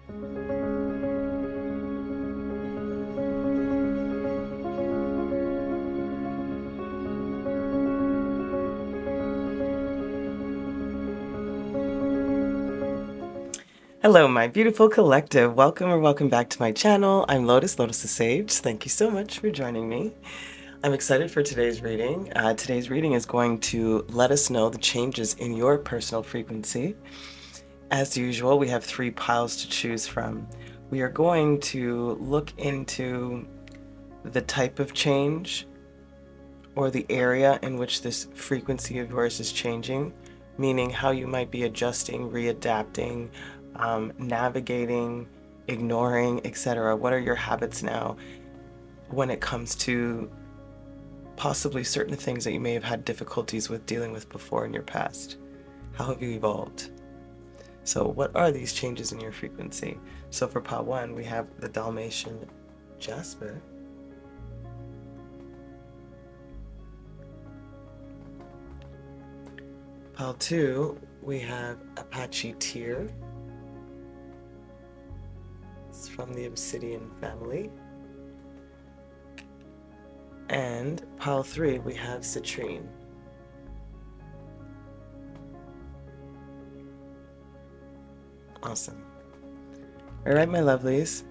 Hello, my beautiful collective. Welcome or welcome back to my channel. I'm 𝗬𝗪𝗧𝗧. Thank you so much for joining me. I'm excited for today's reading. Today's reading is going to let us know the changes in your personal frequency. As usual, we have 3 piles to choose from. We are going to look into the type of change or the area in which this frequency of yours is changing, meaning how you might be adjusting, readapting, navigating, ignoring, etc. What are your habits now when it comes to possibly certain things that you may have had difficulties with dealing with before in your past? How have you evolved? So what are these changes in your frequency? So for pile 1, we have the Dalmatian Jasper. Pile 2, we have Apache Tear. It's from the obsidian family. And pile 3, we have Citrine. Awesome. All right, my lovelies.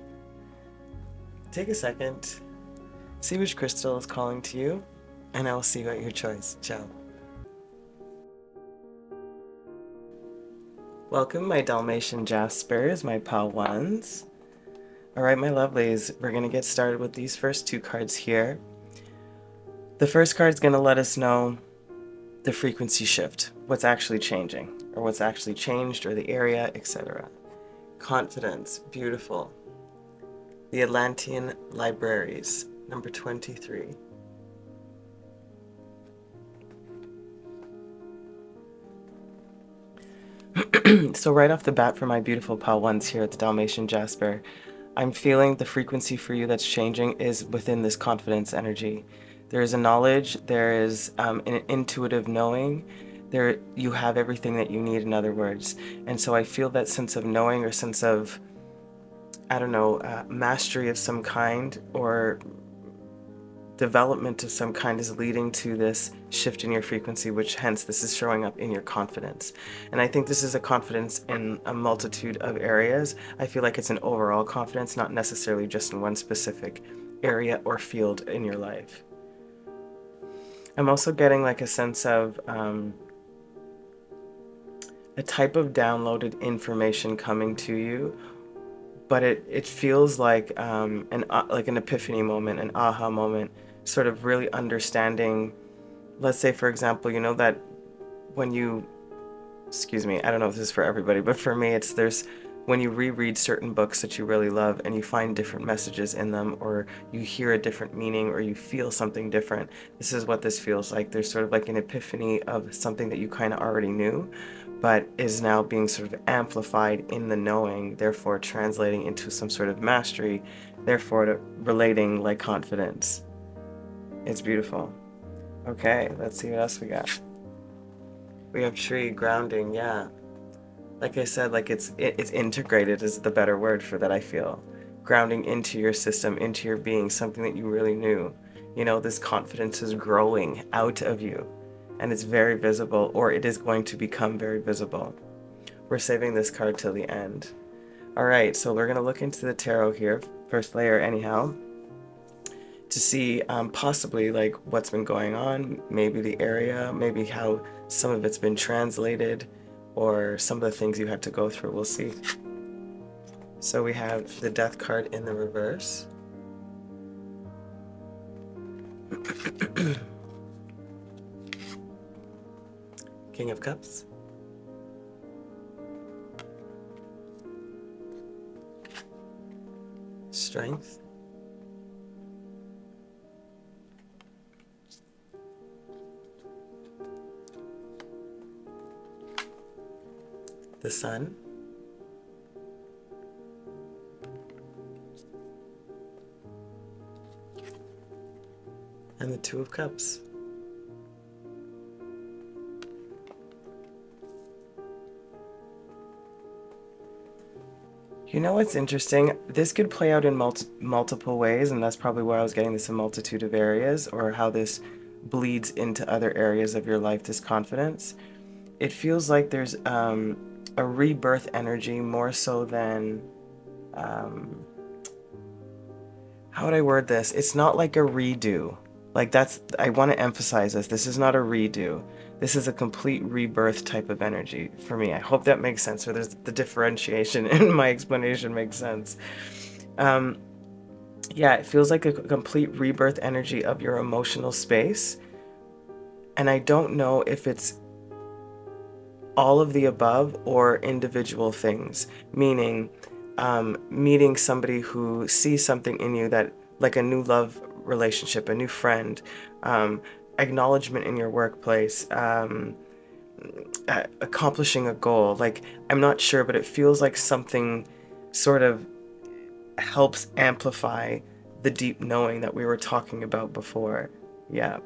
Take a second, see which crystal is calling to you, and I will see you at your choice. Ciao. Welcome, my Dalmatian Jaspers, my pile 1s. All right, my lovelies, we're going to get started with these first 2 cards here. The first card is going to let us know the frequency shift, what's actually changing, or what's actually changed, or the area, etc. Confidence, beautiful. The Atlantean Libraries, number 23. So right off the bat for my beautiful pile 1s here at the Dalmatian Jasper, I'm feeling the frequency for you that's changing is within this confidence energy. There is a knowledge, there is an intuitive knowing, there you have everything that you need, in other words. And so I feel that sense of knowing, or sense of, I don't know, mastery of some kind, or development of some kind is leading to this shift in your frequency, which hence this is showing up in your confidence. And I think this is a confidence in a multitude of areas. I feel like it's an overall confidence, not necessarily just in one specific area or field in your life. I'm also getting like a sense of a type of downloaded information coming to you, but it feels like an epiphany moment, an aha moment, sort of really understanding. Let's say, for example, you know that when you, excuse me, I don't know if this is for everybody, but for me, there's when you reread certain books that you really love and you find different messages in them, or you hear a different meaning, or you feel something different. This is what this feels like. There's sort of like an epiphany of something that you kind of already knew, but is now being sort of amplified in the knowing, therefore translating into some sort of mastery, therefore relating like confidence. It's beautiful. Okay, let's see what else we got. We have tree, grounding, yeah. Like I said, like it's integrated is the better word for that, I feel. Grounding into your system, into your being, something that you really knew. You know, this confidence is growing out of you, and it's very visible, or it is going to become very visible. We're saving this card till the end. All right, so we're going to look into the tarot here, first layer anyhow, to see possibly like what's been going on, maybe the area, maybe how some of it's been translated, or some of the things you had to go through. We'll see. So we have the Death card in the reverse. King of Cups. Strength. The Sun. And the Two of Cups. You know what's interesting? This could play out in multiple ways, and that's probably why I was getting this in multitude of areas, or how this bleeds into other areas of your life, this confidence. It feels like there's a rebirth energy more so than, how would I word this? It's not like a redo. Like I want to emphasize this. This is not a redo. This is a complete rebirth type of energy for me. I hope that makes sense, or there's the differentiation in my explanation makes sense. Yeah, it feels like a complete rebirth energy of your emotional space. And I don't know if it's all of the above or individual things, meaning meeting somebody who sees something in you, that like a new love relationship, a new friend, acknowledgement in your workplace, accomplishing a goal. Like, I'm not sure, but it feels like something sort of helps amplify the deep knowing that we were talking about before. Yeah,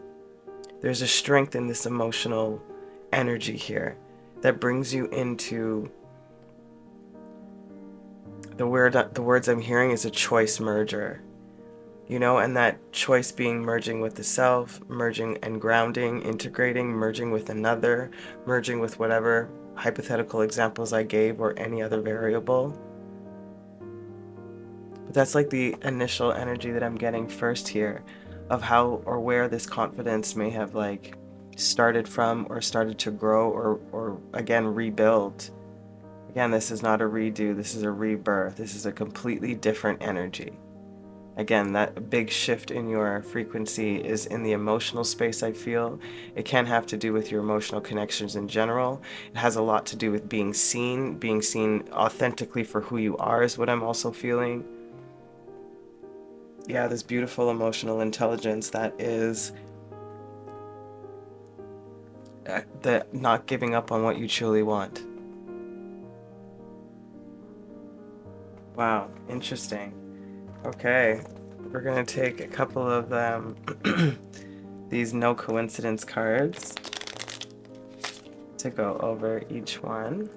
there's a strength in this emotional energy here that brings you into the words I'm hearing is a choice merger, and that choice being merging with the self, merging and grounding, integrating, merging with another, merging with whatever hypothetical examples I gave or any other variable. But that's like the initial energy that I'm getting first here, of how or where this confidence may have like started from, or started to grow, or again rebuild. Again, this is not a redo, this is a rebirth. This is a completely different energy. Again, that big shift in your frequency is in the emotional space, I feel. It can have to do with your emotional connections in general. It has a lot to do with being seen authentically for who you are, is what I'm also feeling. Yeah, this beautiful emotional intelligence that is the not giving up on what you truly want. Wow, interesting. Okay, we're gonna take a couple of these no coincidence cards to go over each one.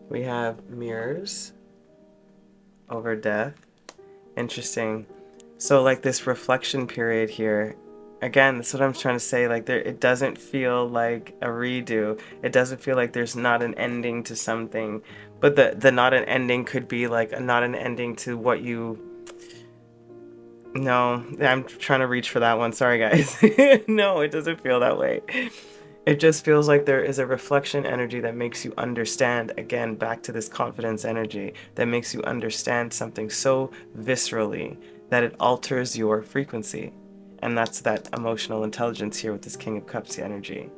We have mirrors over death. Interesting. So like this reflection period here, again, that's what I'm trying to say. Like it doesn't feel like a redo. It doesn't feel like there's not an ending to something. But the not an ending could be like not an ending to what you... No, I'm trying to reach for that one. Sorry, guys. No, it doesn't feel that way. It just feels like there is a reflection energy that makes you understand, again, back to this confidence energy, that makes you understand something so viscerally that it alters your frequency. And that's that emotional intelligence here with this King of Cups energy.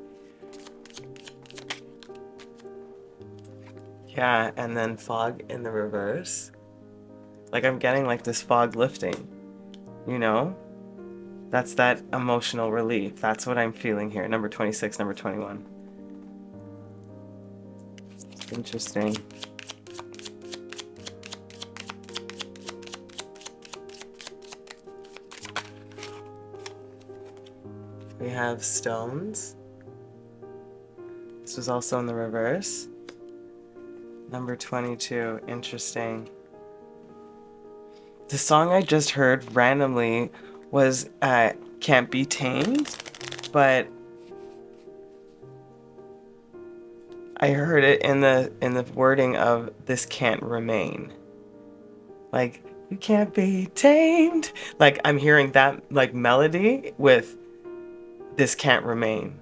Yeah, and then fog in the reverse. Like I'm getting like this fog lifting, That's that emotional relief. That's what I'm feeling here. Number 26, number 21. Interesting. We have stones. This was also in the reverse. Number 22. Interesting. The song I just heard randomly was Can't Be Tamed, but I heard it in the wording of This Can't Remain. Like, you can't be tamed. Like, I'm hearing that like melody with This Can't Remain.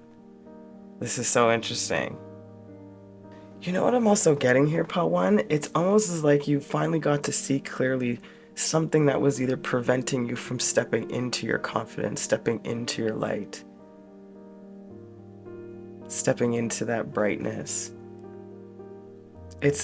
This is so interesting. You know what I'm also getting here, Part 1? It's almost as like you finally got to see clearly something that was either preventing you from stepping into your confidence, stepping into your light, stepping into that brightness. It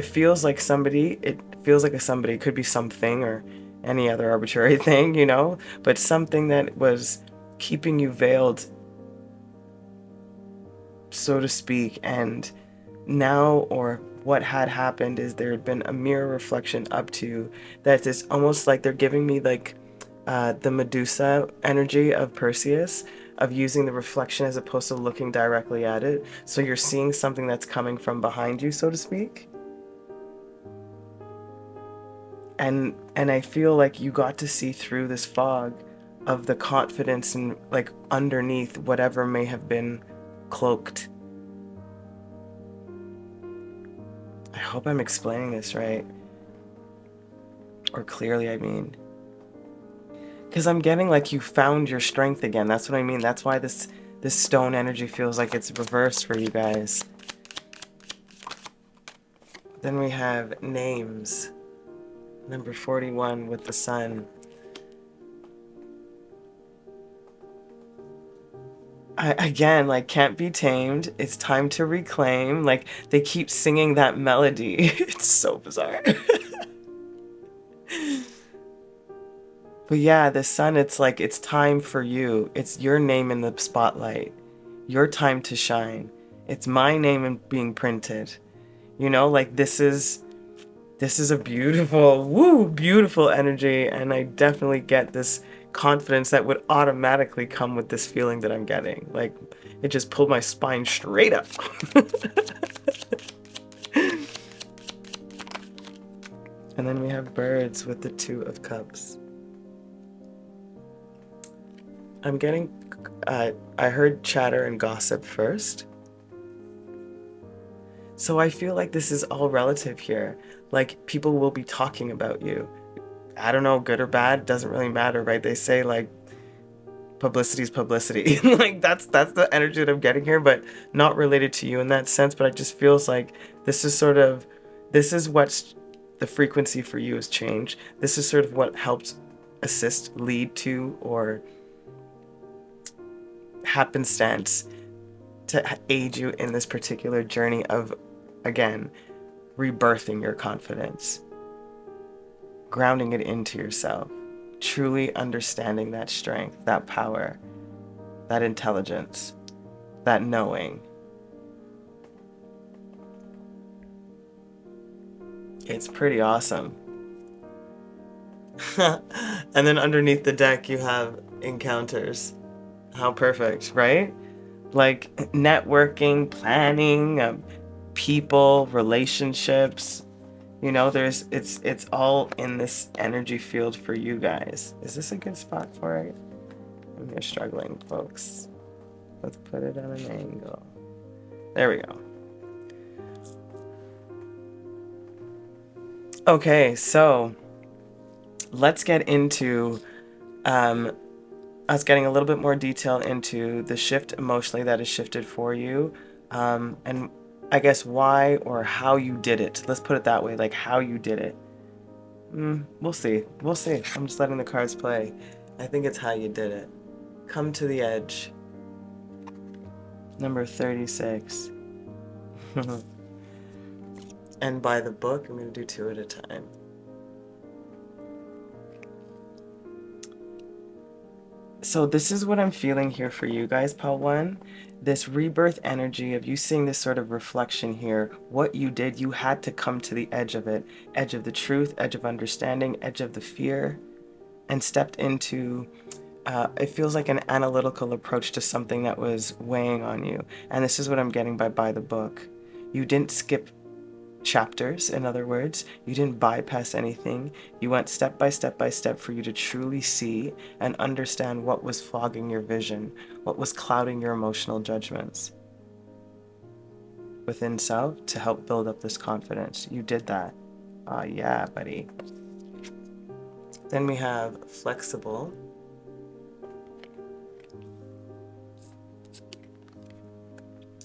feels like somebody, it could be something or any other arbitrary thing, but something that was keeping you veiled, so to speak, and now, or what had happened is there had been a mirror reflection up to you that is almost like they're giving me like the Medusa energy of Perseus, of using the reflection as opposed to looking directly at it. So you're seeing something that's coming from behind you, so to speak. And I feel like you got to see through this fog of the confidence and like underneath whatever may have been cloaked. I hope I'm explaining this right. Or clearly, I mean. Because I'm getting like you found your strength again. That's what I mean. That's why this stone energy feels like it's reversed for you guys. Then we have names. Number 41 with the sun. Again, like, can't be tamed. It's time to reclaim. Like, they keep singing that melody. It's so bizarre. But yeah, the sun, it's like, it's time for you. It's your name in the spotlight. Your time to shine. It's my name being printed. You know, like, this is a beautiful, beautiful energy. And I definitely get this confidence that would automatically come with this feeling that I'm getting. Like, it just pulled my spine straight up. And then we have birds with the 2 of Cups. I'm getting, I heard chatter and gossip first. So I feel like this is all relative here. Like, people will be talking about you. I don't know, good or bad, doesn't really matter, right? They say, like, publicity is publicity. Like, that's the energy that I'm getting here, but not related to you in that sense. But it just feels like this is what's the frequency for you has changed. This is sort of what helps assist, lead to, or happenstance to aid you in this particular journey of, again, rebirthing your confidence, grounding it into yourself, truly understanding that strength, that power, that intelligence, that knowing. It's pretty awesome. And then underneath the deck you have encounters. How perfect, right? Like, networking, planning, people, relationships. You know, it's all in this energy field for you guys. Is this a good spot for it? You're struggling, folks. Let's put it on an angle. There we go. Okay, so let's get into us getting a little bit more detail into the shift emotionally that has shifted for you, and I guess why or how you did it. Let's put it that way, like how you did it. We'll see. We'll see. I'm just letting the cards play. I think it's how you did it. Come to the edge. Number 36. And by the book, I'm going to do 2 at a time. So this is what I'm feeling here for you guys, Pile 1. This rebirth energy of you seeing this sort of reflection here. What you did, you had to come to the edge of it. Edge of the truth, edge of understanding, edge of the fear. And stepped into, it feels like an analytical approach to something that was weighing on you. And this is what I'm getting by the book. You didn't skip chapters, in other words. You didn't bypass anything. You went step by step by step for you to truly see and understand what was fogging your vision, what was clouding your emotional judgments within self to help build up this confidence. You did that. Yeah, buddy. Then we have flexible.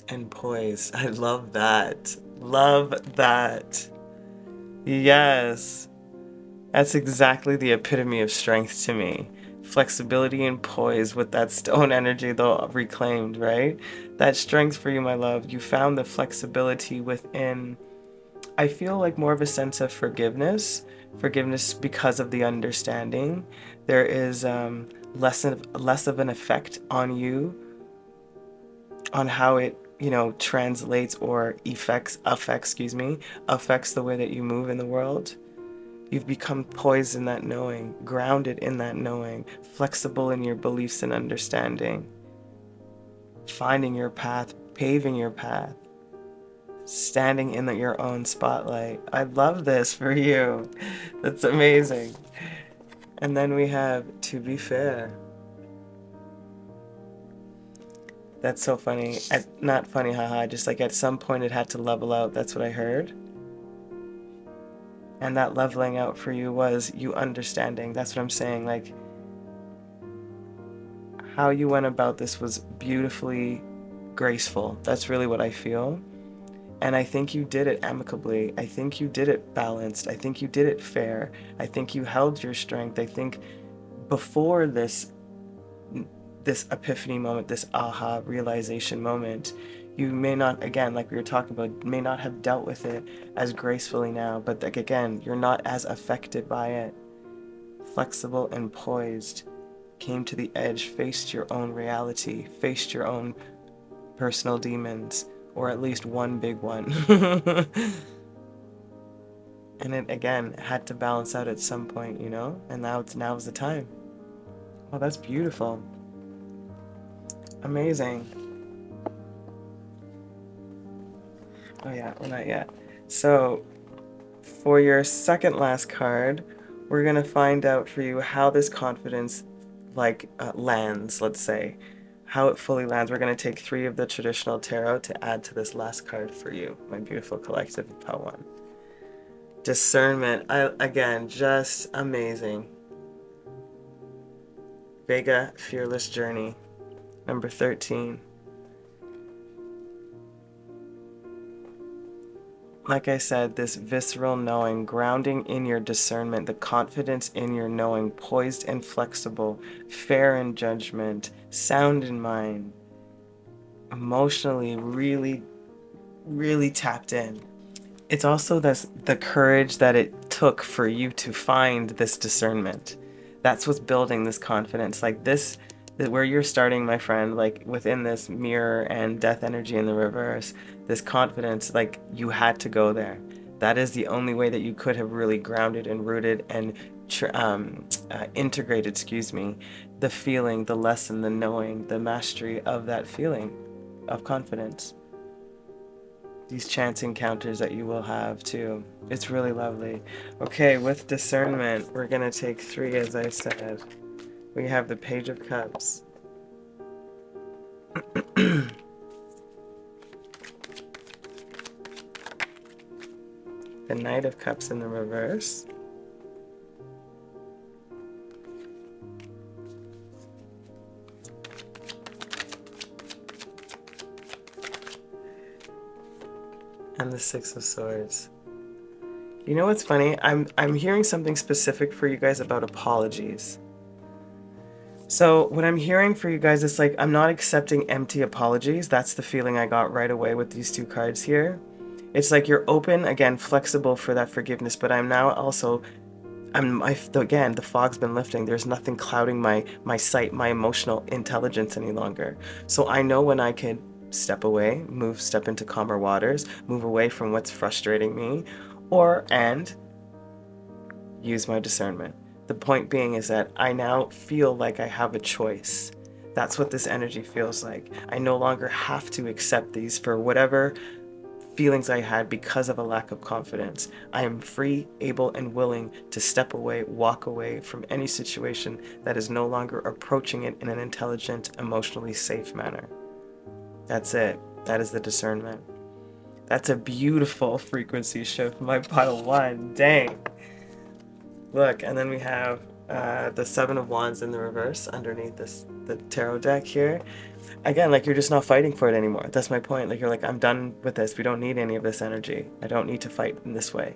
And poise. I love that. Love that. Yes. That's exactly the epitome of strength to me. Flexibility and poise with that stone energy, though reclaimed, right? That strength for you, my love. You found the flexibility within, I feel like, more of a sense of forgiveness. Forgiveness because of the understanding. There is less of an effect on you, on how it, you know, translates or affects the way that you move in the world. You've become poised in that knowing, grounded in that knowing, flexible in your beliefs and understanding. finding your path, paving your path, standing in your own spotlight. I love this for you. That's amazing. And then we have to be fair. That's so funny. Not funny, haha. Just like at some point it had to level out. That's what I heard. And that leveling out for you was you understanding. That's what I'm saying. Like, how you went about this was beautifully graceful. That's really what I feel. And I think you did it amicably. I think you did it balanced. I think you did it fair. I think you held your strength. I think before this epiphany moment, this aha realization moment, you may not, again, like we were talking about, may not have dealt with it as gracefully now, but like, again, you're not as affected by it. Flexible and poised, came to the edge, faced your own reality, faced your own personal demons, or at least one big one. And it, again, had to balance out at some point, you know? And now's the time. Oh, that's beautiful. Amazing. Oh yeah, well, not yet. So for your second last card, we're gonna find out for you how this confidence lands, let's say, how it fully lands. We're gonna take 3 of the traditional tarot to add to this last card for you, my beautiful collective of 𝗲𝗏. Discernment, again, just amazing. Vega, Fearless Journey, number 13. Like I said, this visceral knowing, grounding in your discernment, the confidence in your knowing, poised and flexible, fair in judgment, sound in mind, emotionally really, really tapped in. It's also the courage that it took for you to find this discernment. That's what's building this confidence. Like this, where you're starting, my friend, like within this mirror and death energy in the reverse, this confidence, like you had to go there. That is the only way that you could have really grounded and rooted and integrated, the feeling, the lesson, the knowing, the mastery of that feeling of confidence. These chance encounters that you will have too. It's really lovely. Okay, with discernment, we're gonna take 3, as I said. We have the Page of Cups. The Knight of Cups in the reverse. And the 6 of Swords. You know what's funny? I'm hearing something specific for you guys about apologies. So what I'm hearing for you guys is like, I'm not accepting empty apologies. That's the feeling I got right away with these 2 cards here. It's like you're open, again, flexible for that forgiveness, but I'm now also, again, the fog's been lifting. There's nothing clouding my sight, my emotional intelligence any longer. So I know when I can step away, step into calmer waters, move away from what's frustrating me, and use my discernment. The point being is that I now feel like I have a choice. That's what this energy feels like. I no longer have to accept these for whatever feelings I had because of a lack of confidence. I am free, able, and willing to step away, walk away from any situation that is no longer approaching it in an intelligent, emotionally safe manner. That's it. That is the discernment. That's a beautiful frequency shift, my pile 1. Dang. Look, and then we have the 7 of Wands in the reverse underneath the tarot deck here. Again, like you're just not fighting for it anymore. That's my point. Like you're like, I'm done with this. We don't need any of this energy. I don't need to fight in this way.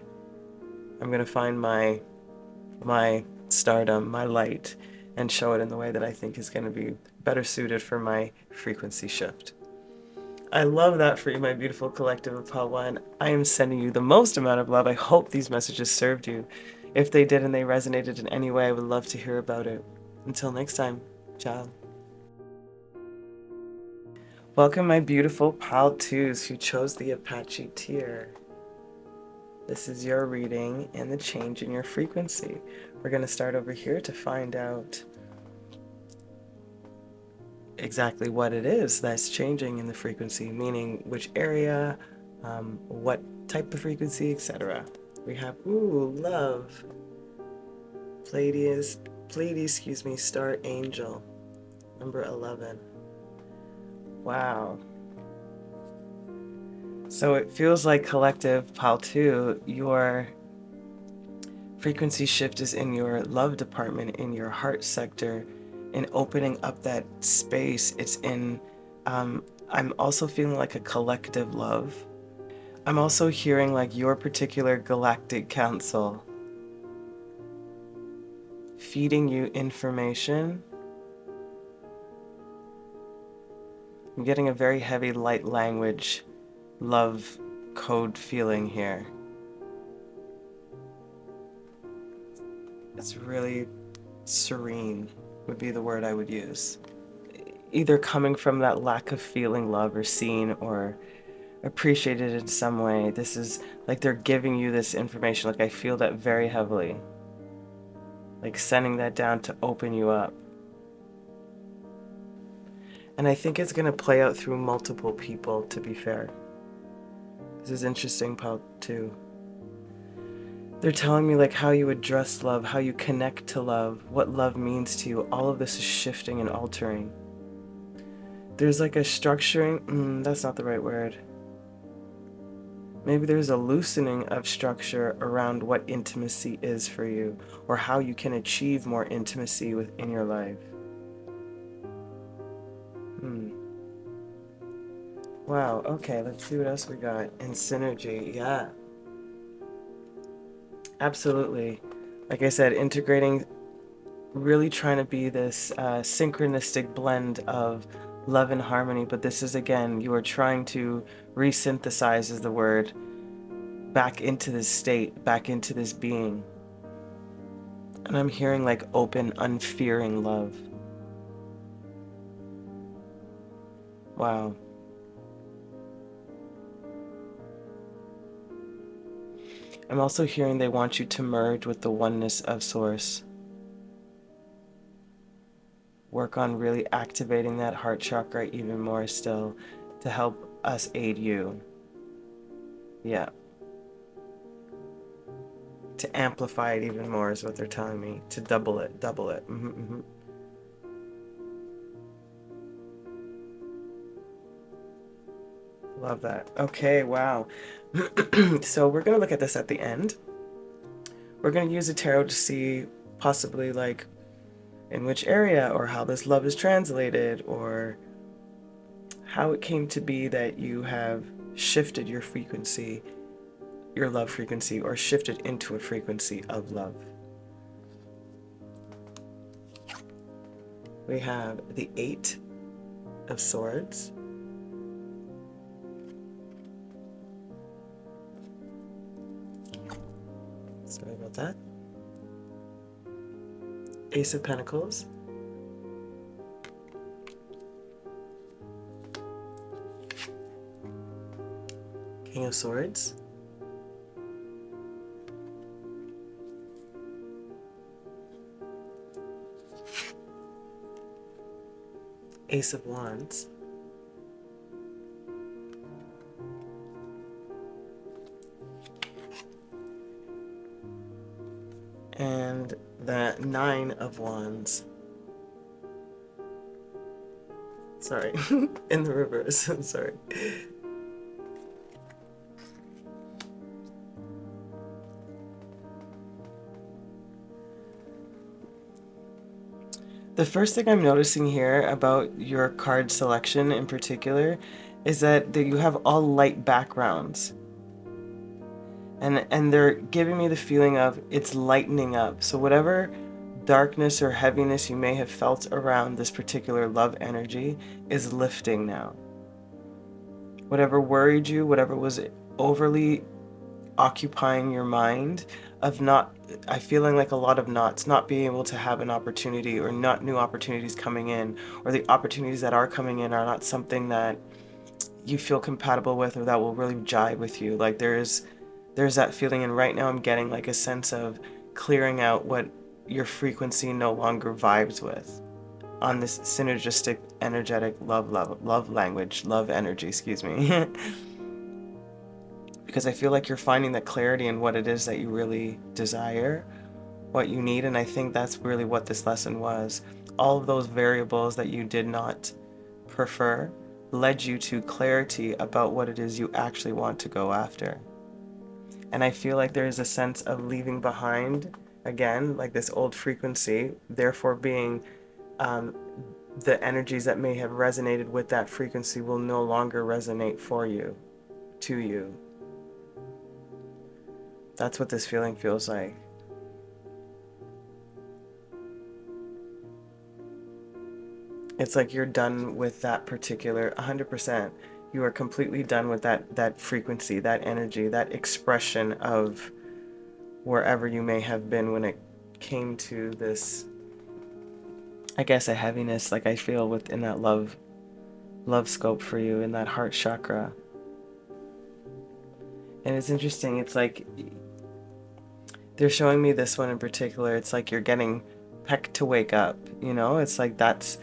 I'm gonna find my stardom, my light, and show it in the way that I think is gonna be better suited for my frequency shift. I love that for you, my beautiful collective of 𝗲𝗏, and I am sending you the most amount of love. I hope these messages served you. If they did and they resonated in any way, I would love to hear about it. Until next time, ciao. Welcome, my beautiful pile 2s who chose the Apache tier. This is your reading and the change in your frequency. We're going to start over here to find out exactly what it is that's changing in the frequency, meaning which area, what type of frequency, etc. We have, ooh, love. Pleiades, star angel, number 11. Wow. So it feels like collective 𝗬𝗨𝗏, your frequency shift is in your love department, in your heart sector, in opening up that space. It's in, I'm also feeling like a collective love. I'm also hearing like your particular galactic council feeding you information. I'm getting a very heavy light language love code feeling here. It's really serene would be the word I would use. Either coming from that lack of feeling love or seen or appreciated in some way. This is like they're giving you this information. Like I feel that very heavily. Like sending that down to open you up. And I think it's going to play out through multiple people, to be fair. This is interesting, 𝗬𝗨𝗏. They're telling me like how you address love, how you connect to love, what love means to you. All of this is shifting and altering. There's like a structuring, that's not the right word. Maybe there's a loosening of structure around what intimacy is for you, or how you can achieve more intimacy within your life. Wow, okay, let's see what else we got. In synergy, yeah. Absolutely. Like I said, integrating, really trying to be this synchronistic blend of love and harmony, but this is, again, you are trying to resynthesize, is the word, back into this state, back into this being. And I'm hearing like open, unfearing love. Wow. I'm also hearing they want you to merge with the oneness of Source. Work on really activating that heart chakra even more still to help us aid you. Yeah. To amplify it even more is what they're telling me. To double it. Love that. Okay, wow. So we're going to look at this at the end. We're going to use a tarot to see possibly like in which area, or how this love is translated, or how it came to be that you have shifted your frequency, your love frequency, or shifted into a frequency of love. We have the 8 of Swords. Sorry about that. Ace of Pentacles. King of Swords. Ace of Wands. And the 9 of Wands. Sorry, in the reverse, I'm sorry. The first thing I'm noticing here about your card selection in particular is that you have all light backgrounds. And they're giving me the feeling of it's lightening up. So whatever darkness or heaviness you may have felt around this particular love energy is lifting now. Whatever worried you, whatever was overly occupying your mind of not, I feeling like a lot of knots, not being able to have an opportunity, or not new opportunities coming in, or the opportunities that are coming in are not something that you feel compatible with or that will really jive with you. Like there's that feeling, and right now I'm getting like a sense of clearing out what your frequency no longer vibes with on this synergistic energetic love language, love energy, excuse me. Because I feel like you're finding that clarity in what it is that you really desire, what you need, and I think that's really what this lesson was. All of those variables that you did not prefer led you to clarity about what it is you actually want to go after. And I feel like there is a sense of leaving behind, again, like this old frequency, therefore being the energies that may have resonated with that frequency will no longer resonate for you, to you. That's what this feeling feels like. It's like you're done with that particular 100%. You are completely done with that frequency, that energy, that expression of wherever you may have been when it came to this, I guess, a heaviness like I feel within that love scope for you, in that heart chakra. And it's interesting, it's like they're showing me this one in particular. It's like you're getting pecked to wake up, you know? It's like that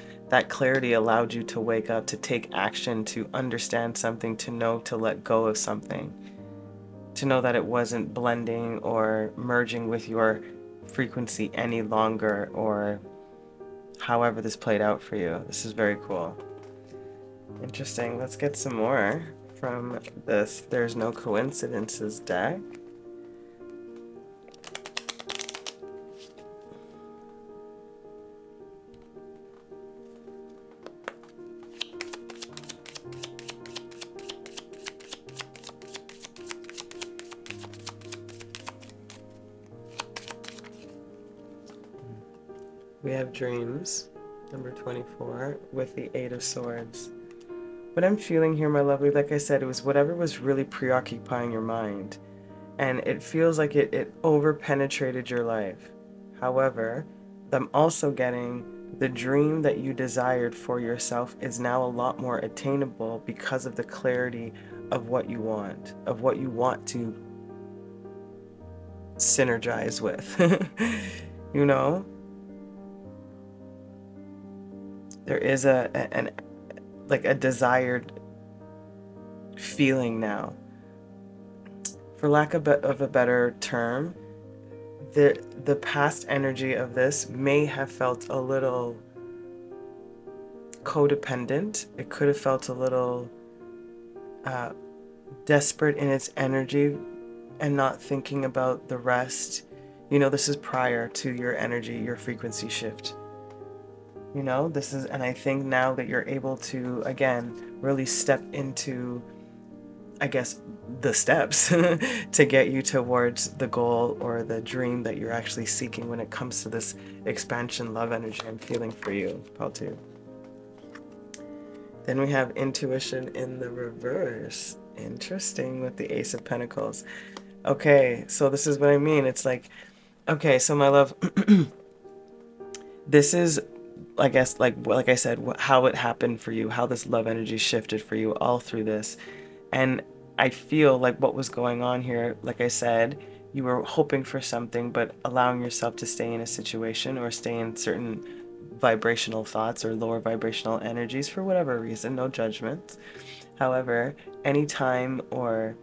clarity allowed you to wake up, to take action, to understand something, to know to let go of something, to know that it wasn't blending or merging with your frequency any longer, or however this played out for you. This is very cool. Interesting. Let's get some more from this There's No Coincidences deck. We have Dreams, number 24, with the 8 of Swords. What I'm feeling here, my lovely, like I said, it was whatever was really preoccupying your mind. And it feels like it over-penetrated your life. However, I'm also getting the dream that you desired for yourself is now a lot more attainable because of the clarity of what you want to synergize with. You know? There is a desired feeling now. For lack of a better term, the past energy of this may have felt a little codependent. It could have felt a little desperate in its energy and not thinking about the rest. You know, this is prior to your energy, your frequency shift. You know, this is, and I think now that you're able to, again, really step into, I guess, the steps to get you towards the goal or the dream that you're actually seeking when it comes to this expansion love energy I'm feeling for you, 𝗲𝗏. Then we have intuition in the reverse. Interesting, with the Ace of Pentacles. Okay, so this is what I mean. It's like, okay, so my love, this is, I guess, like I said, how it happened for you, how this love energy shifted for you all through this. And I feel like what was going on here, like I said, you were hoping for something, but allowing yourself to stay in a situation or stay in certain vibrational thoughts or lower vibrational energies for whatever reason, no judgment. However, anytime, or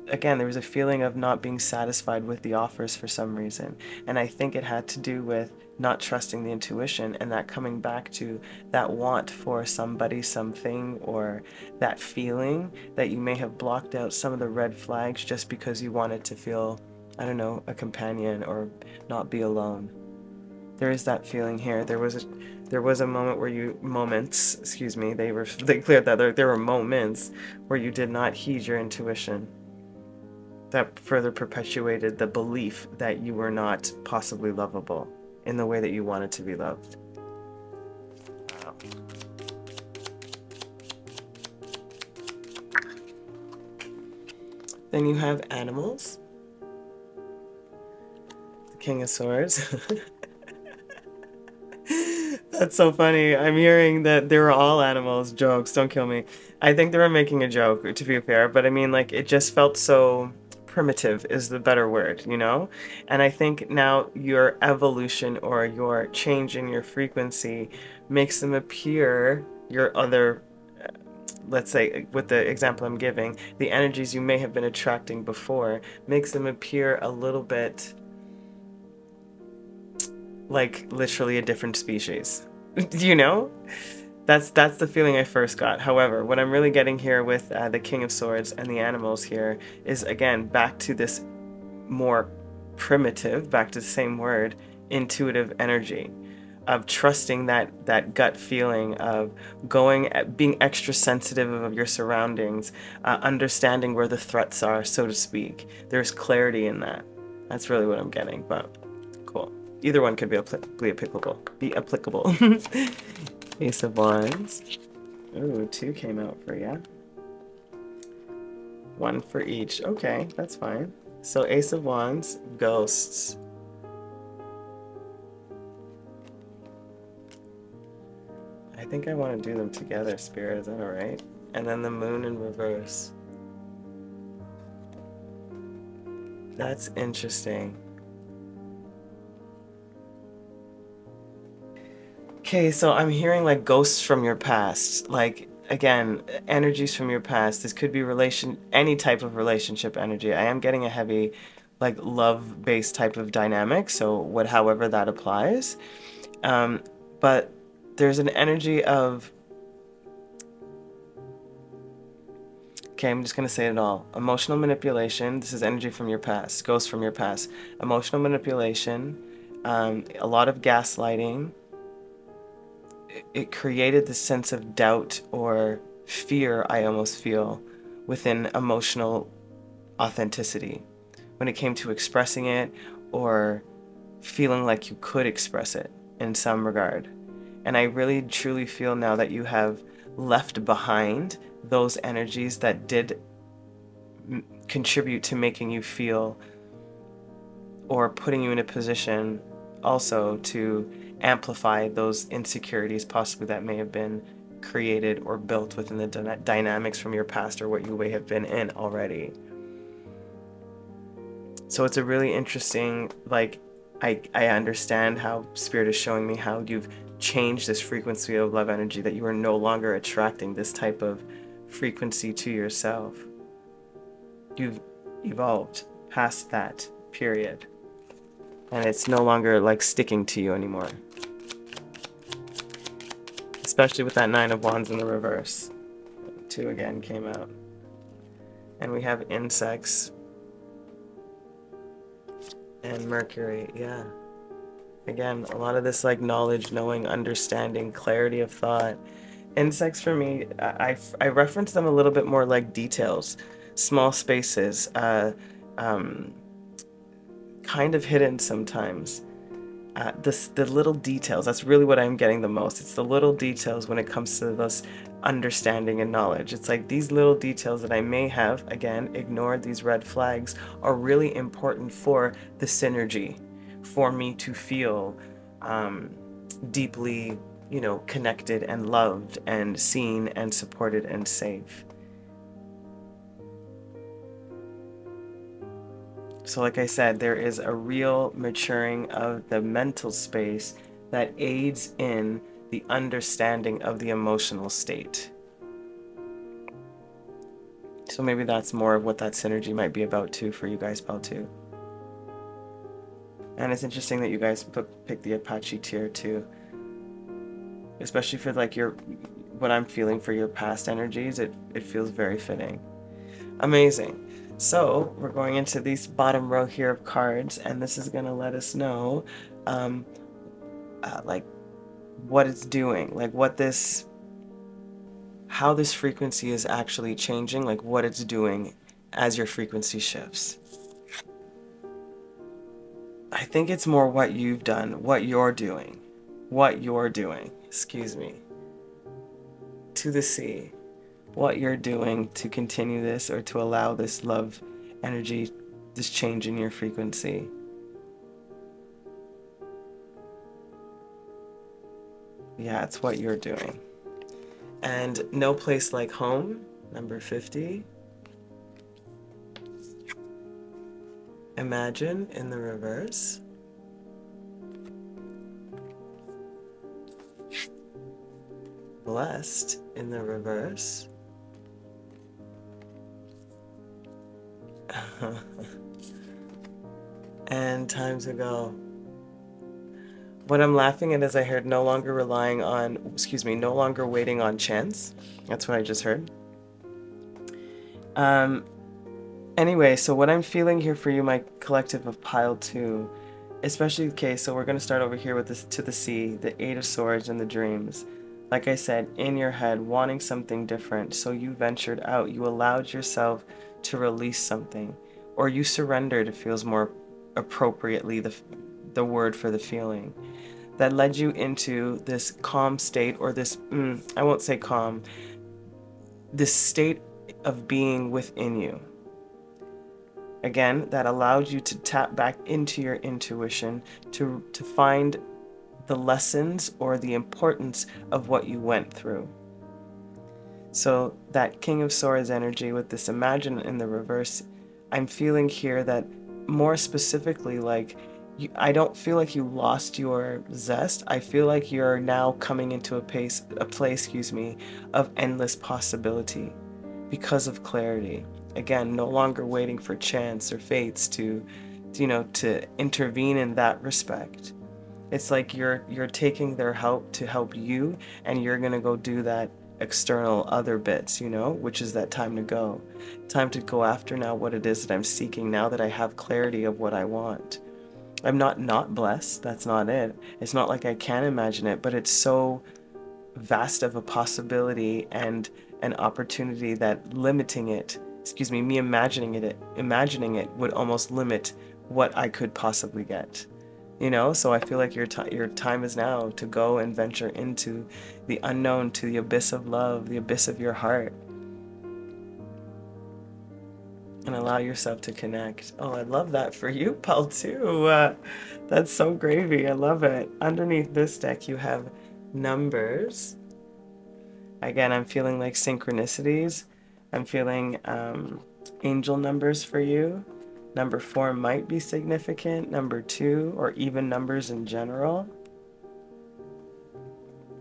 again, there was a feeling of not being satisfied with the offers for some reason. And I think it had to do with not trusting the intuition, and that coming back to that want for somebody, something, or that feeling that you may have blocked out some of the red flags just because you wanted to feel, I don't know, a companion or not be alone. There is that feeling here. There was a moment where they cleared that there were moments where you did not heed your intuition. That further perpetuated the belief that you were not possibly lovable in the way that you wanted to be loved. Wow. Then you have animals. The King of Swords. That's so funny. I'm hearing that they were all animals. Jokes, don't kill me. I think they were making a joke, to be fair, but I mean, like, it just felt so primitive is the better word, you know? And I think now your evolution or your change in your frequency makes them appear, your other, let's say with the example I'm giving, the energies you may have been attracting before makes them appear a little bit like literally a different species. You know? That's the feeling I first got. However, what I'm really getting here with the King of Swords and the animals here is, again, back to this more primitive, back to the same word, intuitive energy of trusting that gut feeling of being extra sensitive of your surroundings, understanding where the threats are, so to speak. There's clarity in that. That's really what I'm getting, but cool. Either one could be applicable. Ace of Wands. Ooh, 2 came out for ya. 1 for each. Okay, that's fine. So Ace of Wands, ghosts. I think I want to do them together, Spirit. Is that alright? And then the Moon in reverse. That's interesting. Okay, so I'm hearing like ghosts from your past. Like, again, energies from your past. This could be any type of relationship energy. I am getting a heavy, like, love-based type of dynamic, so however that applies. But there's an energy of, okay, I'm just gonna say it all. Emotional manipulation. This is energy from your past, ghosts from your past. Emotional manipulation, a lot of gaslighting. It created this sense of doubt or fear, I almost feel, within emotional authenticity when it came to expressing it or feeling like you could express it in some regard. And I really truly feel now that you have left behind those energies that did contribute to making you feel or putting you in a position also to amplify those insecurities possibly that may have been created or built within the dynamics from your past or what you may have been in already. So it's a really interesting, like, I understand how Spirit is showing me how you've changed this frequency of love energy, that you are no longer attracting this type of frequency to yourself. You've evolved past that period. And it's no longer like sticking to you anymore. Especially with that 9 of Wands in the reverse. 2 again came out. And we have insects. And Mercury, yeah. Again, a lot of this like knowledge, knowing, understanding, clarity of thought. Insects for me, I reference them a little bit more like details. Small spaces. Kind of hidden sometimes. The little details, that's really what I'm getting the most. It's the little details when it comes to this understanding and knowledge. It's like these little details that I may have, again, ignored, these red flags, are really important for the synergy, for me to feel deeply, connected and loved and seen and supported and safe. So like I said, there is a real maturing of the mental space that aids in the understanding of the emotional state. So maybe that's more of what that synergy might be about too for you guys, Bell, too. And it's interesting that you guys picked the Apache tier too. Especially for like what I'm feeling for your past energies, it feels very fitting. Amazing. So we're going into this bottom row here of cards, and this is going to let us know like what it's doing, like how this frequency is actually changing, like what it's doing as your frequency shifts. I think it's more what you've done, what you're doing, excuse me, to the sea. What you're doing to continue this or to allow this love energy, this change in your frequency. Yeah, it's what you're doing. And no place like home, number 50. Imagine in the reverse. Blessed in the reverse. And time to go. What I'm laughing at is I heard no longer no longer waiting on chance. That's what I just heard. Anyway, so what I'm feeling here for you, my collective of pile 2, especially, okay, so we're going to start over here with this to the C, the 8 of Swords and the dreams. Like I said, in your head, wanting something different. So you ventured out, you allowed yourself to release something, or you surrendered, it feels more appropriately the word for the feeling. That led you into this calm state, or this, I won't say calm, this state of being within you. Again, that allowed you to tap back into your intuition to find the lessons or the importance of what you went through. So that King of Swords energy with this imagine in the reverse, I'm feeling here that more specifically, like, I don't feel like you lost your zest. I feel like you're now coming into a place, of endless possibility because of clarity. Again, no longer waiting for chance or fates to intervene in that respect. It's like you're taking their help to help you, and you're gonna go do that external other bits, which is that time to go. Time to go after now what it is that I'm seeking, now that I have clarity of what I want. I'm not blessed, that's not it. It's not like I can't imagine it, but it's so vast of a possibility and an opportunity that me imagining it would almost limit what I could possibly get. So I feel like your time is now to go and venture into the unknown, to the abyss of love, the abyss of your heart, and allow yourself to connect. Oh, I love that for you, pal, too. That's so gravy. I love it. Underneath this deck, you have numbers. Again, I'm feeling like synchronicities. I'm feeling angel numbers for you. Number 4 might be significant. Number 2, or even numbers in general.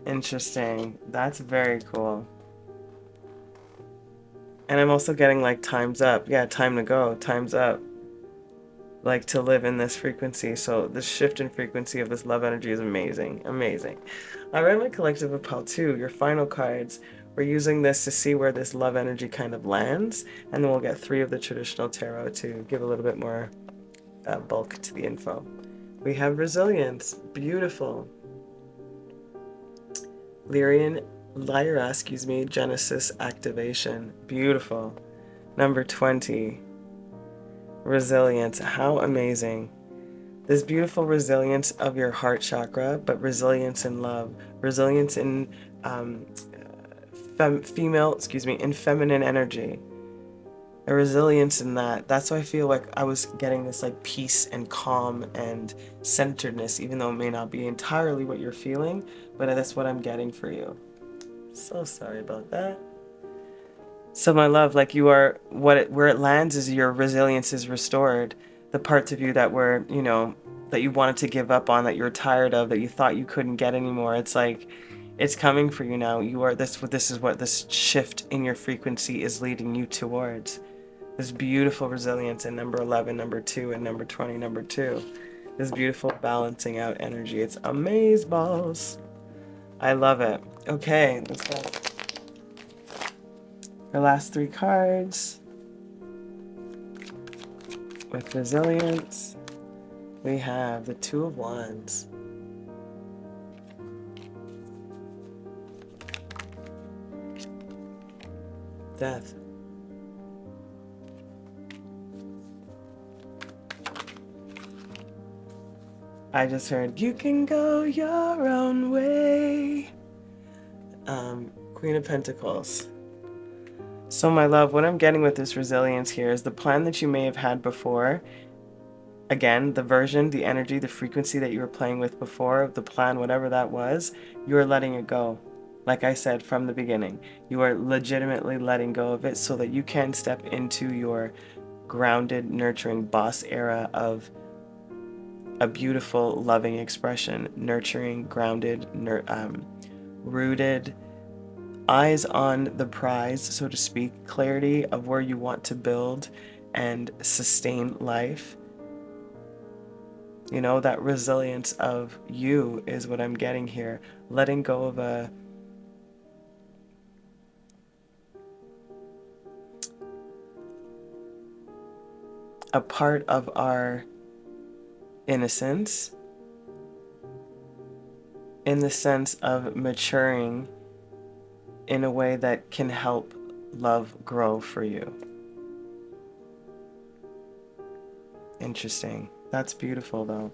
Interesting. That's very cool. And I'm also getting like time's up. Yeah, time to go. Time's up. Like to live in this frequency. So this shift in frequency of this love energy is amazing. Amazing. All right, my collective of pile 2, your final cards. We're using this to see where this love energy kind of lands, and then we'll get 3 of the traditional tarot to give a little bit more bulk to the info. We have resilience. Beautiful. Lyra, Genesis activation. Beautiful. Number 20. Resilience. How amazing. This beautiful resilience of your heart chakra, but resilience in love. Resilience in in feminine energy. A resilience in that. That's why I feel like I was getting this like peace and calm and centeredness, even though it may not be entirely what you're feeling, but that's what I'm getting for you. So sorry about that. So my love, like you are, where it lands is your resilience is restored. The parts of you that were, that you wanted to give up on, that you're tired of, that you thought you couldn't get anymore. It's like, it's coming for you now. This is what this shift in your frequency is leading you towards. This beautiful resilience in number 11, number 2, and number 20, number 2. This beautiful balancing out energy. It's amazeballs. I love it. Okay, let's go. The last 3 cards. With resilience, we have the 2 of Wands. Death. I just heard, you can go your own way. Queen of Pentacles. So my love, what I'm getting with this resilience here is the plan that you may have had before. Again, the version, the energy, the frequency that you were playing with before, the plan, whatever that was, you are letting it go. Like I said from the beginning, you are legitimately letting go of it so that you can step into your grounded, nurturing boss era of a beautiful, loving expression. Nurturing, grounded, rooted, eyes on the prize, so to speak, clarity of where you want to build and sustain life. You know, that resilience of you is what I'm getting here. Letting go of a part of our innocence, in the sense of maturing in a way that can help love grow for you. Interesting. That's beautiful, though.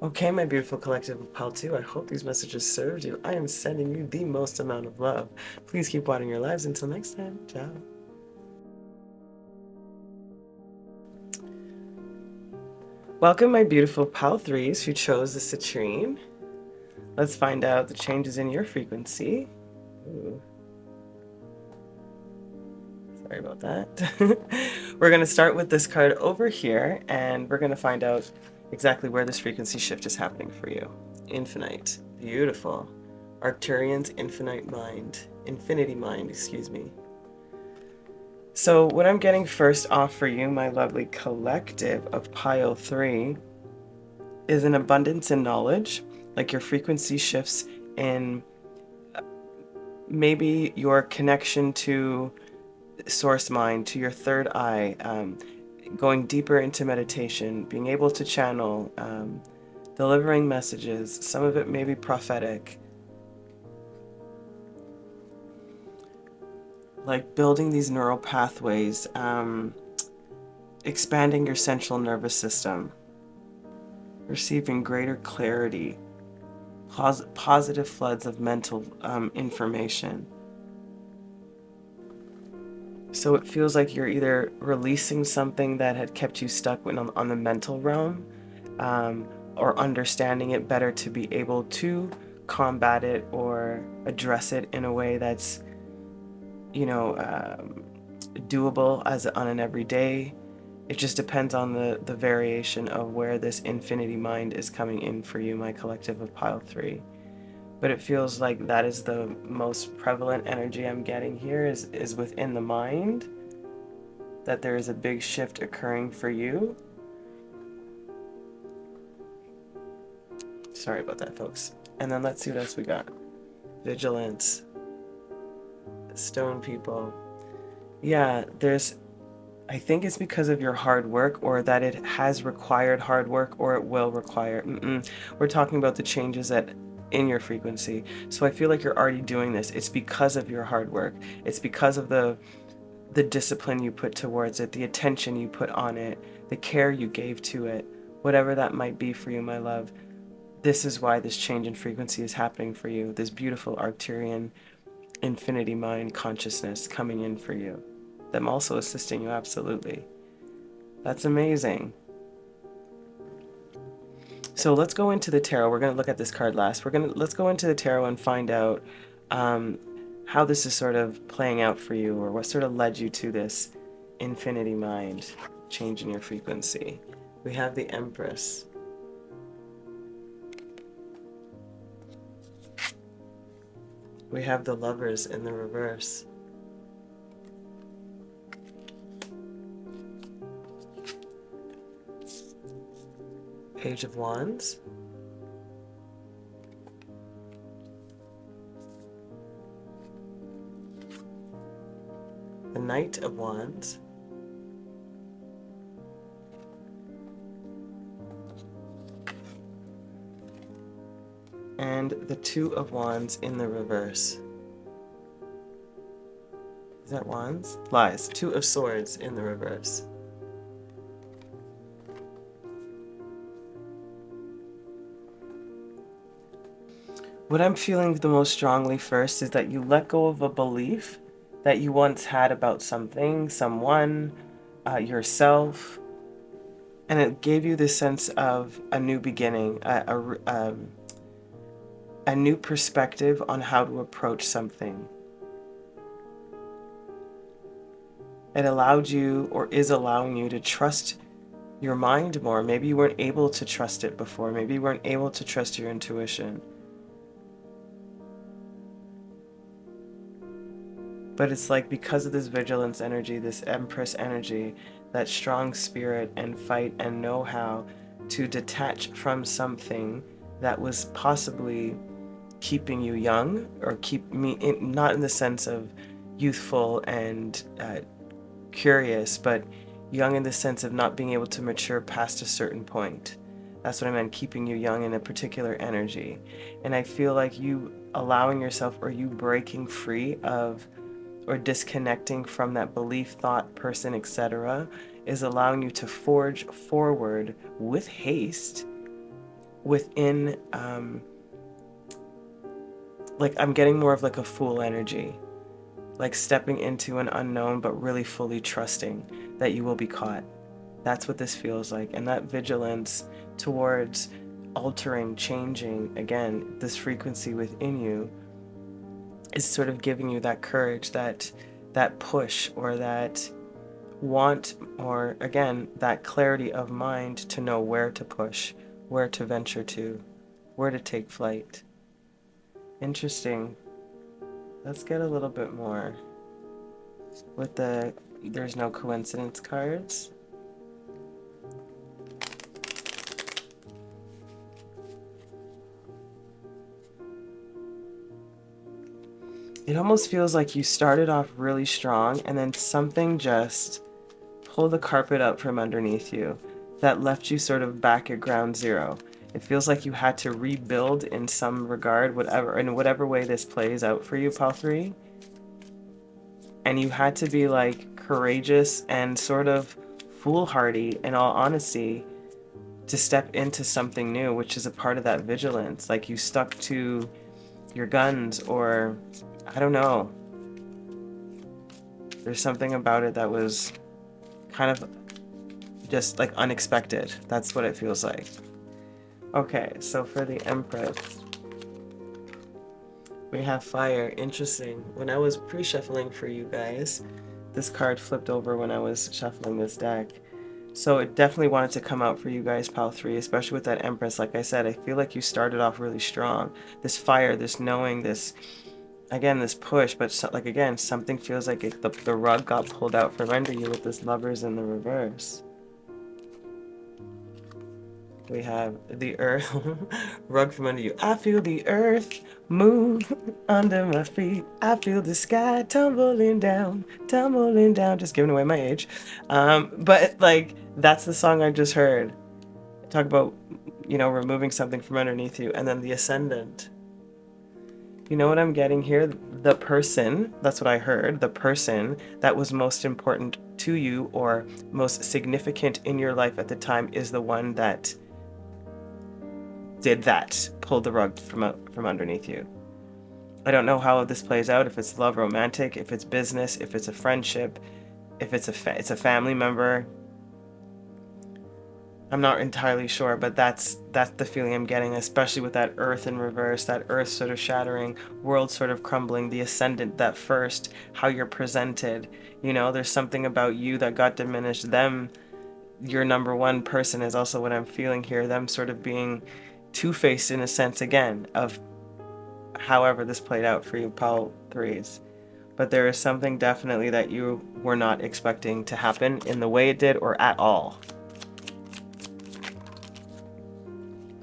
Okay, my beautiful collective of 𝗲𝗨, I hope these messages served you. I am sending you the most amount of love. Please keep watering your lives. Until next time, ciao. Welcome, my beautiful 𝗲𝗨s who chose the citrine. Let's find out the changes in your frequency. Ooh. Sorry about that. We're going to start with this card over here, and we're going to find out exactly where this frequency shift is happening for you. Infinite. Beautiful. Arcturian's infinity mind, excuse me. So what I'm getting first off for you, my lovely collective of 𝗲𝗨, is an abundance in knowledge, like your frequency shifts in maybe your connection to source mind, to your third eye, going deeper into meditation, being able to channel, delivering messages. Some of it may be prophetic. Like building these neural pathways, expanding your central nervous system, receiving greater clarity, positive floods of mental information. So it feels like you're either releasing something that had kept you stuck on the mental realm, or understanding it better to be able to combat it or address it in a way that's, you know, doable on an everyday. It just depends on the variation of where this infinity mind is coming in for you, my collective of 𝗲𝗨. But it feels like that is the most prevalent energy I'm getting here is within the mind, that there is a big shift occurring for you. Sorry about that, folks. And then let's see what else we got. Vigilance. Stone people. Yeah, I think it's because of your hard work, or that it has required hard work, or it will require. We're talking about the changes in your frequency. So I feel like you're already doing this. It's because of your hard work. It's because of the discipline you put towards it, the attention you put on it, the care you gave to it, whatever that might be for you, my love. This is why this change in frequency is happening for you. This beautiful Arcturian infinity mind consciousness coming in for you. Them also assisting you, absolutely. That's amazing. So let's go into the tarot. We're going to look at this card last. Let's go into the tarot and find out how this is sort of playing out for you, or what sort of led you to this infinity mind change in your frequency. We have the Empress. We have the Lovers in the reverse. Page of Wands. The Knight of Wands. And the Two of Wands in the reverse. Is that Wands? Lies. Two of Swords in the reverse. What I'm feeling the most strongly first is that you let go of a belief that you once had about something, someone, yourself, and it gave you this sense of a new beginning, a new perspective on how to approach something. It allowed you, or is allowing you, to trust your mind more. Maybe you weren't able to trust it before. Maybe you weren't able to trust your intuition. But it's like, because of this vigilance energy, this Empress energy, that strong spirit and fight and know-how to detach from something that was possibly keeping you young, or keep me in, not in the sense of youthful and curious, but young in the sense of not being able to mature past a certain point. That's what I meant, keeping you young in a particular energy. And I feel like you allowing yourself, or you breaking free of, or disconnecting from that belief, thought, person, etc., is allowing you to forge forward with haste within, like, I'm getting more of like a fool energy, like stepping into an unknown, but really fully trusting that you will be caught. That's what this feels like. And that vigilance towards altering, changing, again, this frequency within you, is sort of giving you that courage, that push, or that want, or again, that clarity of mind to know where to push, where to venture to, where to take flight. Interesting. Let's get a little bit more with the there's no coincidence cards. It almost feels like you started off really strong, and then something just pulled the carpet up from underneath you that left you sort of back at ground zero. It feels like you had to rebuild in some regard, in whatever way this plays out for you, Pal 3. And you had to be like courageous and sort of foolhardy, in all honesty, to step into something new, which is a part of that vigilance. Like, you stuck to your guns, or I don't know. There's something about it that was kind of just like unexpected. That's what it feels like. Okay, so for the Empress, we have fire. Interesting. When I was pre-shuffling for you guys, this card flipped over when I was shuffling this deck. So it definitely wanted to come out for you guys, Pal 3, especially with that Empress. Like I said, I feel like you started off really strong. This fire, this knowing, this, again, this push, but so, like, again, something feels like the rug got pulled out from under you with this Lovers in the reverse. We have the earth, rug from under you. I feel the earth move under my feet. I feel the sky tumbling down, tumbling down. Just giving away my age. But like, that's the song I just heard. Talk about, removing something from underneath you. And then the Ascendant. You know what I'm getting here? The person, that's what I heard, the person that was most important to you, or most significant in your life at the time, is the one that did that, pulled the rug from underneath you. I don't know how this plays out, if it's love, romantic, if it's business, if it's a friendship, if it's a family member. I'm not entirely sure, but that's the feeling I'm getting, especially with that earth in reverse, that earth sort of shattering, world sort of crumbling, the Ascendant, that first, how you're presented. There's something about you that got diminished. Them, your number one person, is also what I'm feeling here. Them sort of being two-faced in a sense, again, of however this played out for you, Pal 3s. But there is something definitely that you were not expecting to happen in the way it did, or at all.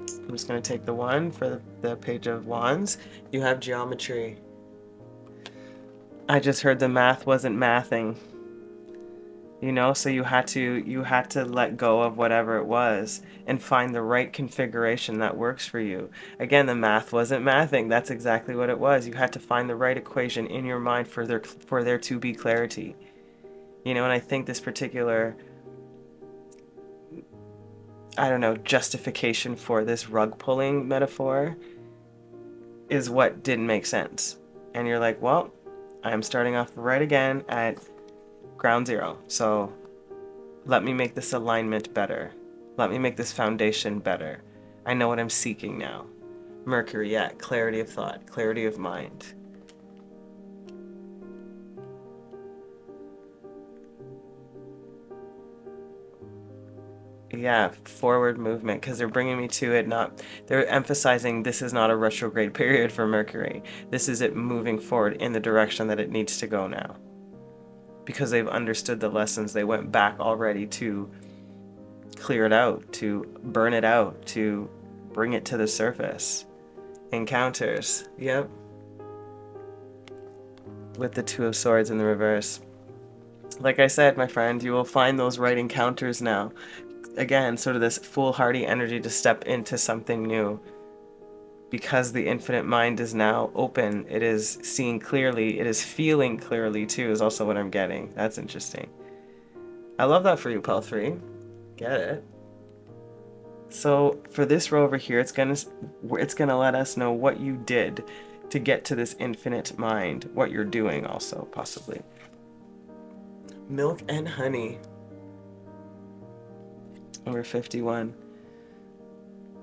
I'm just going to take the one for the Page of Wands. You have geometry. I just heard the math wasn't mathing. So you had to let go of whatever it was and find the right configuration that works for you. Again, the math wasn't mathing. That's exactly what it was. You had to find the right equation in your mind for there to be clarity. And I think this particular, I don't know, justification for this rug pulling metaphor is what didn't make sense. And you're like, well, I'm starting off right again at ground zero. So let me make this alignment better. Let me make this foundation better. I know what I'm seeking now. Mercury, yeah, clarity of thought, clarity of mind. Yeah, forward movement, because they're bringing me to it, they're emphasizing this is not a retrograde period for Mercury. This is it moving forward in the direction that it needs to go now. Because they've understood the lessons, they went back already to clear it out, to burn it out, to bring it to the surface. Encounters, yep. With the Two of Swords in the reverse. Like I said, my friend, you will find those right encounters now. Again, sort of this foolhardy energy to step into something new. Because the infinite mind is now open, it is seeing clearly, it is feeling clearly too, is also what I'm getting. That's interesting. I love that for you, 𝗲𝗨. Get it? So for this row over here, it's gonna let us know what you did to get to this infinite mind, what you're doing also, possibly. Milk and honey. Number 51.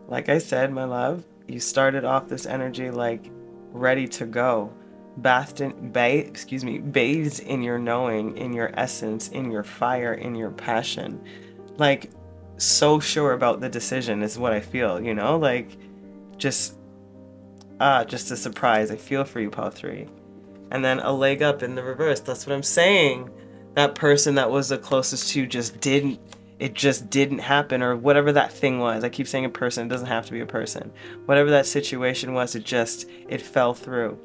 Like I said, my love, you started off this energy like ready to go. Bathed in your knowing, in your essence, in your fire, in your passion. Like, so sure about the decision is what I feel, you know? Like, just a surprise. I feel for you, 𝗲𝗨. And then a leg up in the reverse. That's what I'm saying. That person that was the closest to you just didn't happen, or whatever that thing was. I keep saying a person, it doesn't have to be a person. Whatever that situation was, it fell through.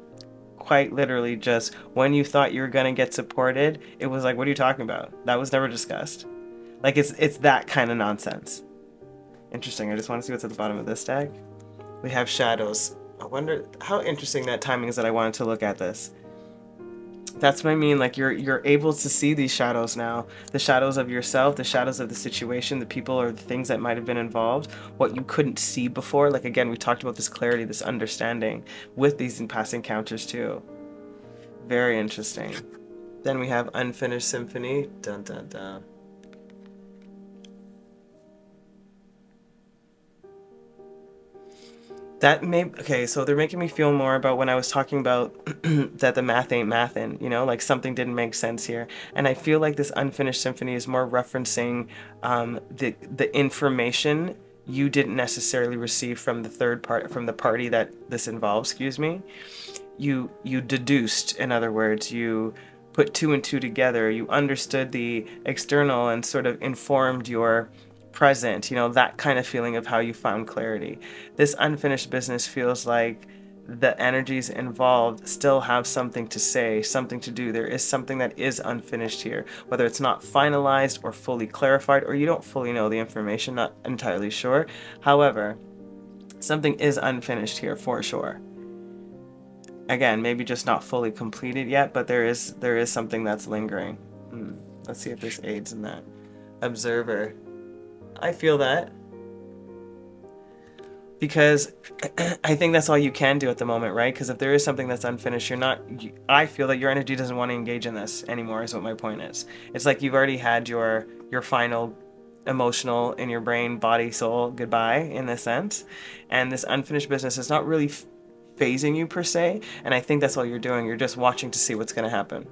Quite literally, just when you thought you were gonna get supported, it was like, what are you talking about? That was never discussed. Like, it's that kind of nonsense. Interesting. I just want to see what's at the bottom of this deck. We have shadows. I wonder how interesting that timing is that I wanted to look at this. That's what I mean, like you're able to see these shadows now. The shadows of yourself, the shadows of the situation, the people or the things that might have been involved, what you couldn't see before. Like, again, we talked about this clarity, this understanding with these past encounters too. Very interesting. Then we have Unfinished Symphony. Dun dun dun. Okay, so they're making me feel more about when I was talking about that the math ain't mathin', you know, like something didn't make sense here. And I feel like this Unfinished Symphony is more referencing the information you didn't necessarily receive from the party that this involves, excuse me. You deduced, in other words, you put two and two together, you understood the external and sort of informed your present, you know, that kind of feeling of how you found clarity. This unfinished business feels like the energies involved still have something to say, something to do. There is something that is unfinished here, whether it's not finalized or fully clarified, or you don't fully know the information, not entirely sure. However, something is unfinished here for sure. Again, maybe just not fully completed yet, but there is something that's lingering. Let's see if this aids in that. Observer. I feel that. Because I think that's all you can do at the moment, right? Because if there is something that's unfinished, I feel that your energy doesn't want to engage in this anymore, is what my point is. It's like you've already had your final emotional, in your brain, body, soul, goodbye, in this sense. And this unfinished business is not really phasing you per se, and I think that's all you're doing. You're just watching to see what's going to happen.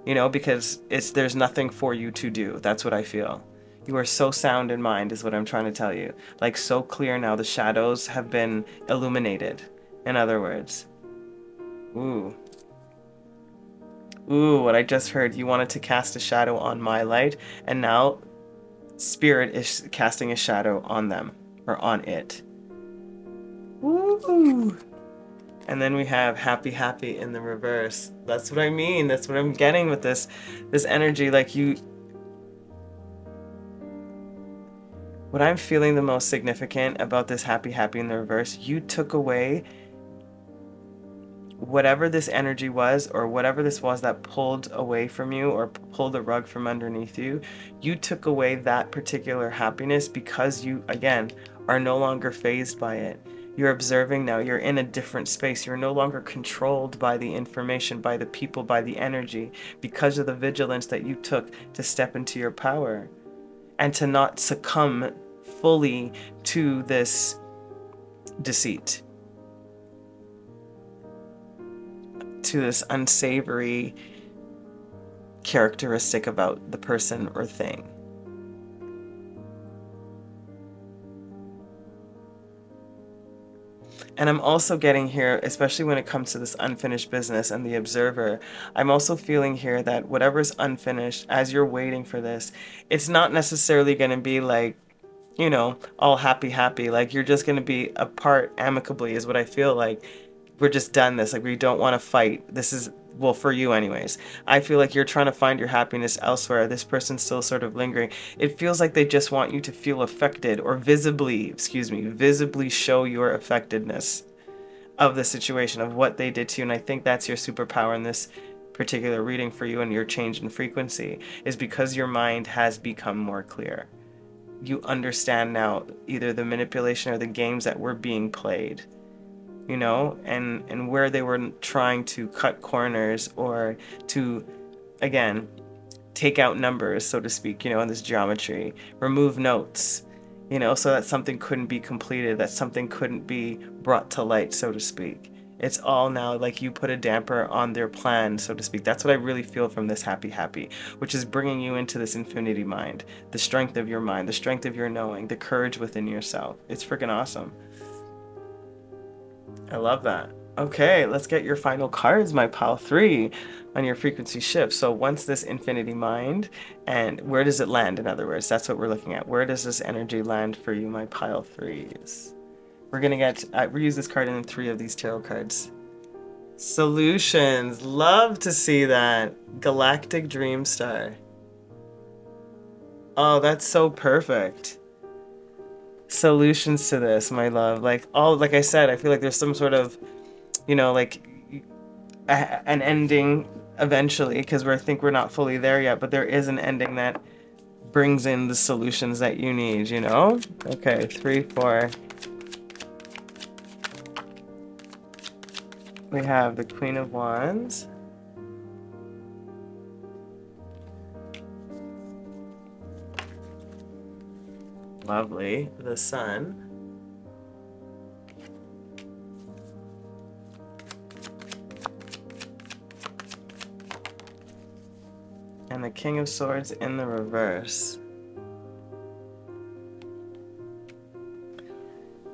You know, because there's nothing for you to do. That's what I feel. You are so sound in mind, is what I'm trying to tell you. Like, so clear now. The shadows have been illuminated, in other words. Ooh, what I just heard. You wanted to cast a shadow on my light, and now Spirit is casting a shadow on them, or on it. Woo! And then we have happy, happy in the reverse. That's what I mean. That's what I'm getting with this energy. Like, what I'm feeling the most significant about this happy, happy in the reverse, you took away whatever this energy was, or whatever this was that pulled away from you or pulled the rug from underneath you. You took away that particular happiness because you, again, are no longer fazed by it. You're observing now. You're in a different space. You're no longer controlled by the information, by the people, by the energy, because of the vigilance that you took to step into your power and to not succumb fully to this deceit, to this unsavory characteristic about the person or thing. And I'm also getting here, especially when it comes to this unfinished business and the observer, I'm also feeling here that whatever's unfinished, as you're waiting for this, it's not necessarily going to be like, you know, all happy, happy. Like you're just going to be apart amicably is what I feel like. We're just done this. Like we don't want to fight. This is, well, for you anyways. I feel like you're trying to find your happiness elsewhere. This person's still sort of lingering. It feels like they just want you to feel affected or visibly, visibly show your affectedness of the situation, of what they did to you. And I think that's your superpower in this particular reading for you, and your change in frequency is because your mind has become more clear. You understand now either the manipulation or the games that were being played, you know, and where they were trying to cut corners or to, again, take out numbers, so to speak, you know, in this geometry, remove notes, you know, so that something couldn't be completed, that something couldn't be brought to light, so to speak. It's all now like you put a damper on their plan, so to speak. That's what I really feel from this happy, happy, which is bringing you into this infinity mind, the strength of your mind, the strength of your knowing, the courage within yourself. It's freaking awesome. I love that. Okay, let's get your final cards, my pile 3, on your frequency shift. So once this infinity mind, and where does it land, in other words? That's what we're looking at. Where does this energy land for you, my pile 3s? We're going to get, we use this card in 3 of these tarot cards. Solutions. Love to see that. Galactic Dream Star. Oh, that's so perfect. Solutions to this, my love. Like I said, I feel like there's some sort of, you know, like an ending eventually, because I think we're not fully there yet, but there is an ending that brings in the solutions that you need, you know? Okay, 3, 4. We have the Queen of Wands. Lovely. The Sun. And the King of Swords in the reverse.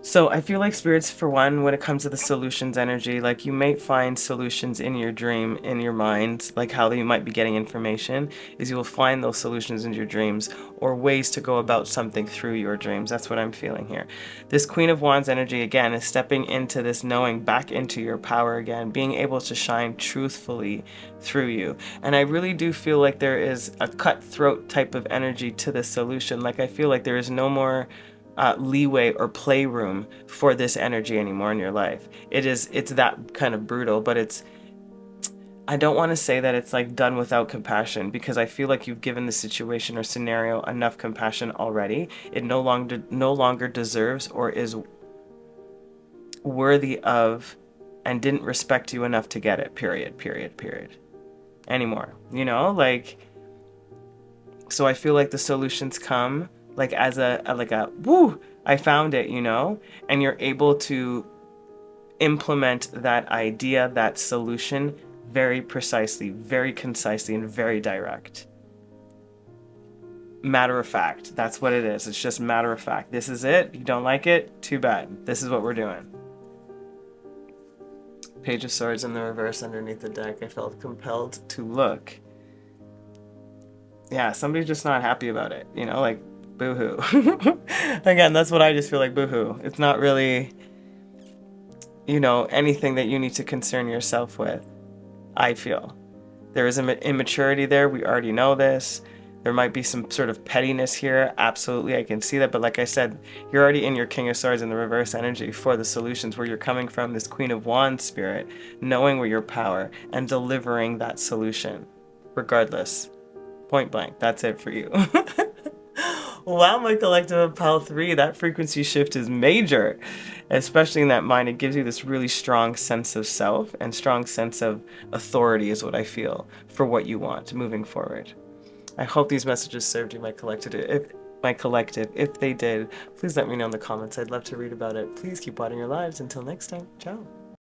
So I feel like spirits, for one, when it comes to the solutions energy, like you may find solutions in your dream, in your mind, like how you might be getting information, is you will find those solutions in your dreams or ways to go about something through your dreams. That's what I'm feeling here. This Queen of Wands energy, again, is stepping into this knowing, back into your power again, being able to shine truthfully through you. And I really do feel like there is a cutthroat type of energy to this solution. Like I feel like there is no more leeway or playroom for this energy anymore in your life. It's that kind of brutal, but I don't want to say that it's like done without compassion, because I feel like you've given the situation or scenario enough compassion already. It no longer deserves or is worthy of and didn't respect you enough to get it, period anymore, you know, like. So I feel like the solutions come like as a woo, I found it, you know, and you're able to implement that idea, that solution very precisely, very concisely, and very direct. Matter of fact, that's what it is. It's just matter of fact. This is it. You don't like it? Too bad. This is what we're doing. Page of Swords in the reverse underneath the deck. I felt compelled to look. Yeah, somebody's just not happy about it, you know, like boo-hoo. Again, that's what I just feel like, boo-hoo. It's not really, you know, anything that you need to concern yourself with, I feel. There is an immaturity there. We already know this. There might be some sort of pettiness here. Absolutely, I can see that. But like I said, you're already in your King of Swords in the reverse energy for the solutions, where you're coming from this Queen of Wands spirit, knowing where your power and delivering that solution, regardless. Point blank. That's it for you. Wow, my collective of pile 3, that frequency shift is major, especially in that mind. It gives you this really strong sense of self and strong sense of authority is what I feel for what you want moving forward. I hope these messages served you, my collective. If they did, please let me know in the comments. I'd love to read about it. Please keep watching your lives. Until next time, ciao.